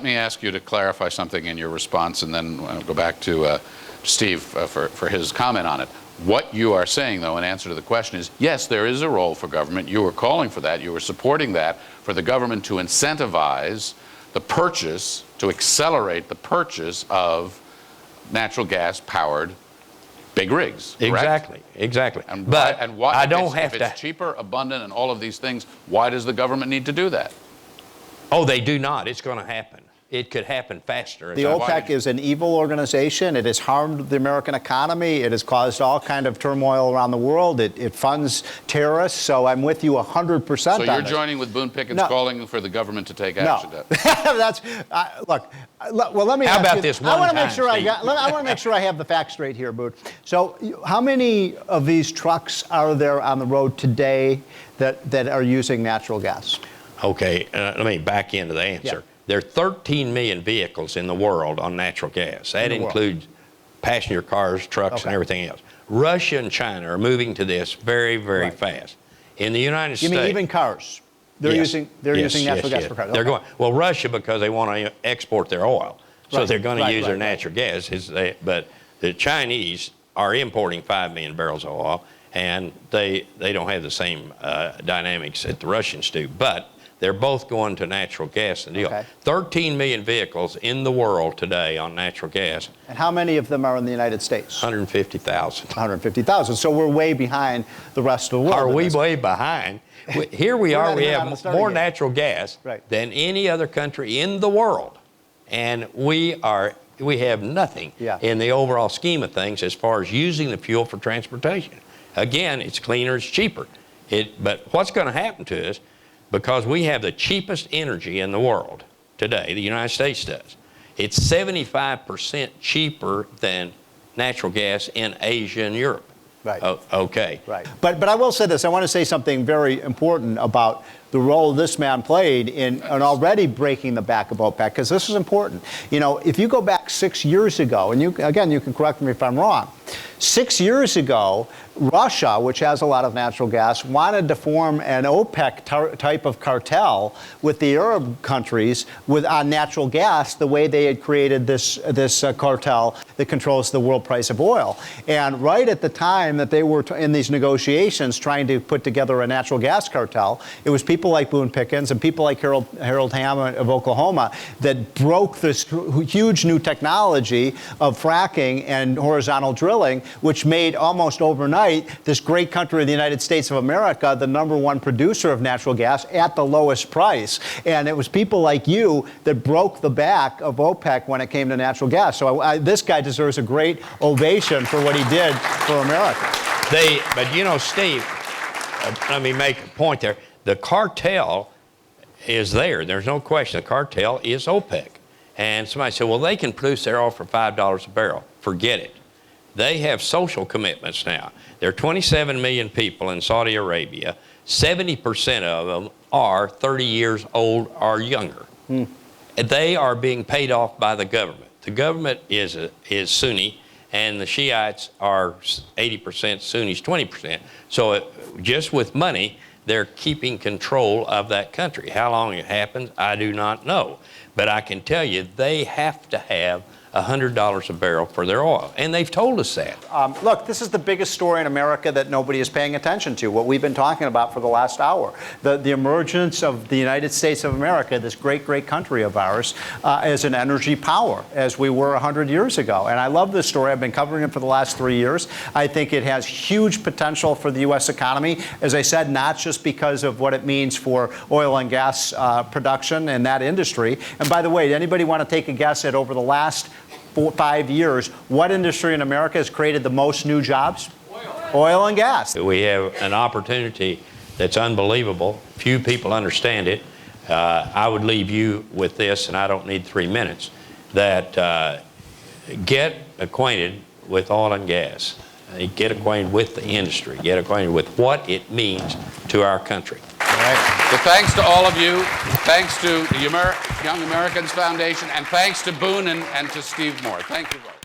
Let me ask you to clarify something in your response, and then I'll go back to Steve for his comment on it. What you are saying, though, in answer to the question is, yes, there is a role for government. You were calling for that. You were supporting that, for the government to incentivize the purchase, to accelerate the purchase of natural gas-powered big rigs. Correct? Exactly. And but why, I don't have if it's cheaper, abundant, and all of these things, why does the government need to do that? Oh, they do not. It's going to happen. It could happen faster. The OPEC is an evil organization. It has harmed the American economy. It has caused all kind of turmoil around the world. It funds terrorists. So I'm with you 100% So you're joining with Boone Pickens calling for the government to take action? No. That's look. Well, let me. How ask about you, this one I want to time, make sure Steve? I want to make sure I have the facts straight here, Boone. So, how many of these trucks are there on the road today that are using natural gas? Okay, let me back into the answer. Yeah. There are 13 million vehicles in the world on natural gas. That includes passenger cars, trucks, and everything else. Russia and China are moving to this very, very fast. In the United States... You mean even cars? They're using natural gas for cars? They're going, well, Russia, because they want to export their oil. So they're going to use their natural gas. But the Chinese are importing 5 million barrels of oil, and they don't have the same dynamics that the Russians do. But they're both going to natural gas and deal. 13 million vehicles in the world today on natural gas. And how many of them are in the United States? 150,000. 150,000. So we're way behind the rest of the world. Are we way behind? Here we are, we have more natural gas than any other country in the world. And we have nothing in the overall scheme of things as far as using the fuel for transportation. Again, it's cleaner, it's cheaper. But what's going to happen to us, because we have the cheapest energy in the world today, the United States does. It's 75% cheaper than natural gas in Asia and Europe. Right. Okay. Right. But I will say this. I want to say something very important about the role this man played in already breaking the back of OPEC, because this is important. You know, if you go back 6 years ago, and you can correct me if I'm wrong, 6 years ago, Russia, which has a lot of natural gas, wanted to form an OPEC type of cartel with the Arab countries on natural gas, the way they had created this cartel that controls the world price of oil. And right at the time that they were in these negotiations trying to put together a natural gas cartel, it was people like Boone Pickens and people like Harold Hamm of Oklahoma that broke this huge new technology of fracking and horizontal drilling, which made almost overnight this great country of the United States of America the #1 producer of natural gas at the lowest price. And it was people like you that broke the back of OPEC when it came to natural gas. So this guy deserves a great ovation for what he did for America. But you know, Steve, let me make a point there. The cartel is there. There's no question. The cartel is OPEC. And somebody said, well, they can produce their oil for $5 a barrel. Forget it. They have social commitments now. There are 27 million people in Saudi Arabia. 70% of them are 30 years old or younger. They are being paid off by the government. The government is Sunni, and the Shiites are 80% Sunnis, 20%. So just with money, they're keeping control of that country. How long it happens, I do not know. But I can tell you, they have to have $100 a barrel for their oil. And they've told us that. Look, this is the biggest story in America that nobody is paying attention to, what we've been talking about for the last hour. The emergence of the United States of America, this great, great country of ours, as an energy power, as we were 100 years ago. And I love this story. I've been covering it for the last 3 years. I think it has huge potential for the U.S. economy, as I said, not just because of what it means for oil and gas production and that industry. And by the way, anybody want to take a guess at over the last 5 years, what industry in America has created the most new jobs? Oil and gas. We have an opportunity that's unbelievable. Few people understand it. I would leave you with this, and I don't need 3 minutes, that get acquainted with oil and gas. Get acquainted with the industry. Get acquainted with what it means to our country. All right. So thanks to all of you. Thanks to the Young Americans Foundation, and thanks to Boone and to Steve Moore. Thank you both.